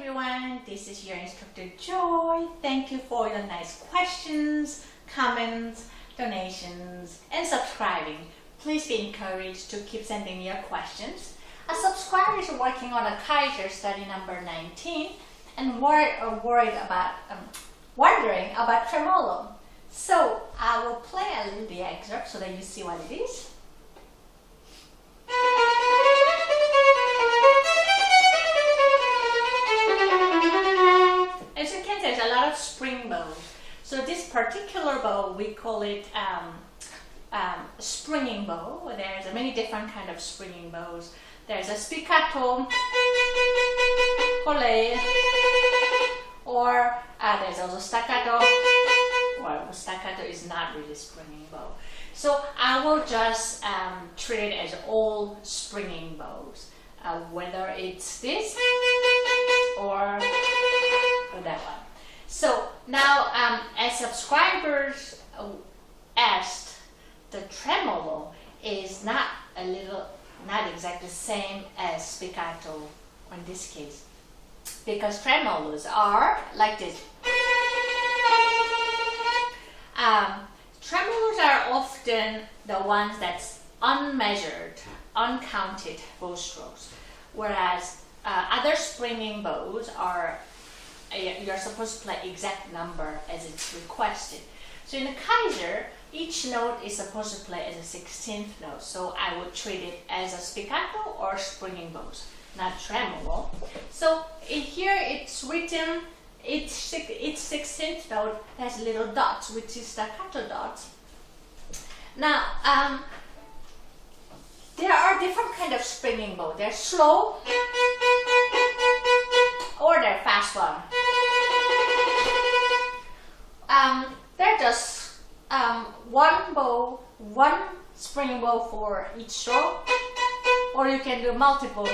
everyone, this is your instructor Joy. Thank you for your nice questions, comments, donations, and subscribing. Please be encouraged to keep sending me your questions. A subscriber is working on a Kayser study number 19 and wondering about tremolo. So I will play a little the excerpt so that you see what it is. As you can see, there's a lot of spring bows. So this particular bow, we call it springing bow. There's many different kind of springing bows. There's a spiccato, collet, or there's also staccato. Well, staccato is not really springing bow. So I will just treat it as all springing bows, whether it's this or that one. So now, as subscribers asked, the tremolo is not exactly the same as spiccato in this case, because tremolos are like this. Tremolos are often the ones that's unmeasured, uncounted bow strokes, whereas other springing bows are you're supposed to play exact number as it's requested. So in the Kayser, each note is supposed to play as a 16th note. So I would treat it as a spiccato or springing bows, not tremolo. So in here it's written, each 16th note has little dots, which is staccato dots. Now, there are different kind of springing bow. They're slow or they're fast one. They're just one bow, one springing bow for each stroke, or you can do multiple.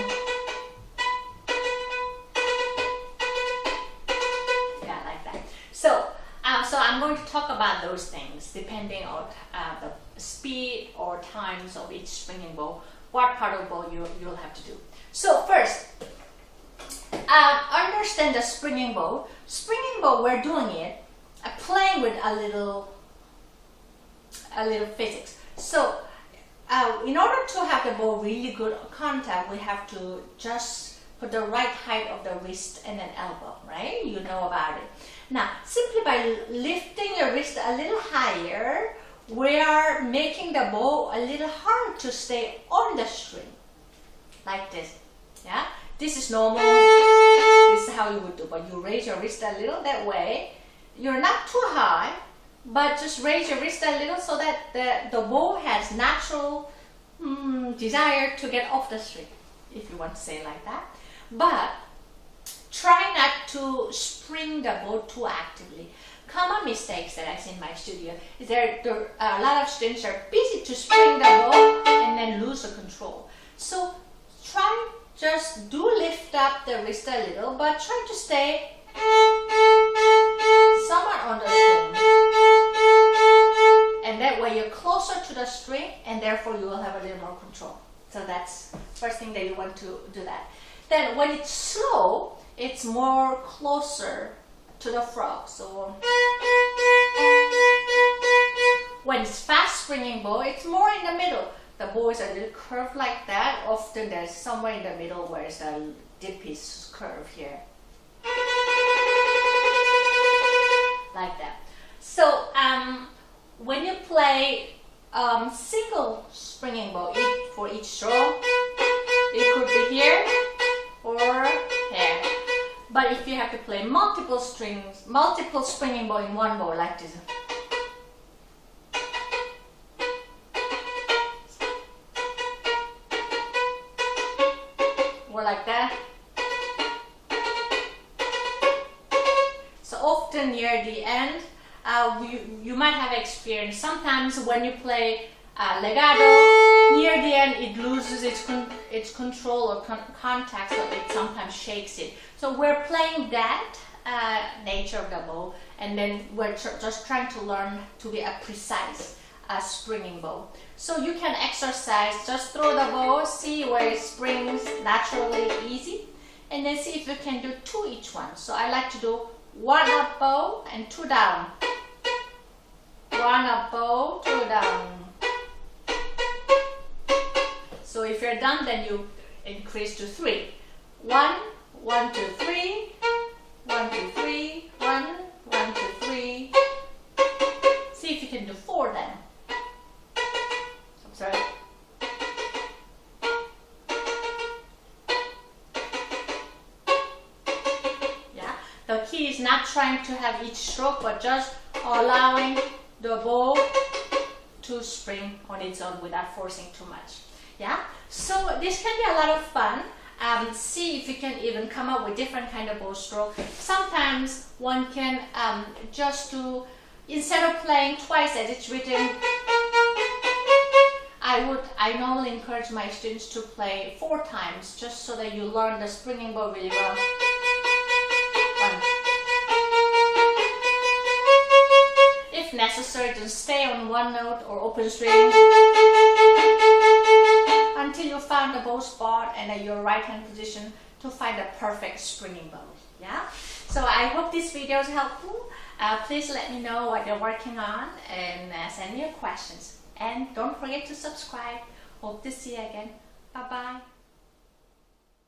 Yeah, like that. So I'm going to talk about those things depending on the speed or times of each springing bow. What part of bow you'll have to do. So first, understand the springing bow. Springing bow, we're doing it, playing with a little physics. So in order to have the bow really good contact, we have to just put the right height of the wrist and then elbow, right? You know about it. Now, simply by lifting your wrist a little higher, we are making the bow a little hard to stay on the string, like this. Yeah, this is normal. This is how you would do, but you raise your wrist a little that way. You're not too high, but just raise your wrist a little so that the bow has natural desire to get off the string, if you want to say it like that. But try not to spring the bow too actively. Common mistakes that I see in my studio is a lot of students are busy to spring the bow and then lose the control. So try, just do lift up the wrist a little, but try to stay somewhat on the string. And that way you're closer to the string and therefore you will have a little more control. So that's first thing that you want to do that. Then when it's slow, it's more closer to the frog. So when it's fast springing bow, it's more in the middle. The bow is a little curved like that. Often there's somewhere in the middle where the dip is curved here. Like that. So when you play single springing bow for each stroke, it could be here or here. But if you have to play multiple springing bow in one bow, like this. Or like that. So often near the end, you might have experienced sometimes when you play legato, near the end it loses its control or contact, so it sometimes shakes it. So we're playing that nature of the bow, and then we're just trying to learn to be a precise springing bow. So you can exercise, just throw the bow, see where it springs naturally easy, and then see if you can do 2 each one. So I like to do 1 up bow and 2 down. 1 up bow, 2 down. So if you're done, then you increase to 3. 1, 1, 2, 3, 1, 2, 3, 1, 1, 2, 3. See if you can do 4 then. I'm sorry. Yeah, the key is not trying to have each stroke, but just allowing the bow to spring on its own without forcing too much. Yeah, so this can be a lot of fun. See if you can even come up with different kind of bow stroke. Sometimes one can just do, instead of playing twice as it's written, I normally encourage my students to play 4 times, just so that you learn the springing bow really well. 1. If necessary, just stay on one note or open string until you found the bow spot and at your right hand position to find a perfect springing bow. Yeah. So I hope this video is helpful. Please let me know what you're working on and send me your questions. And don't forget to subscribe. Hope to see you again. Bye bye.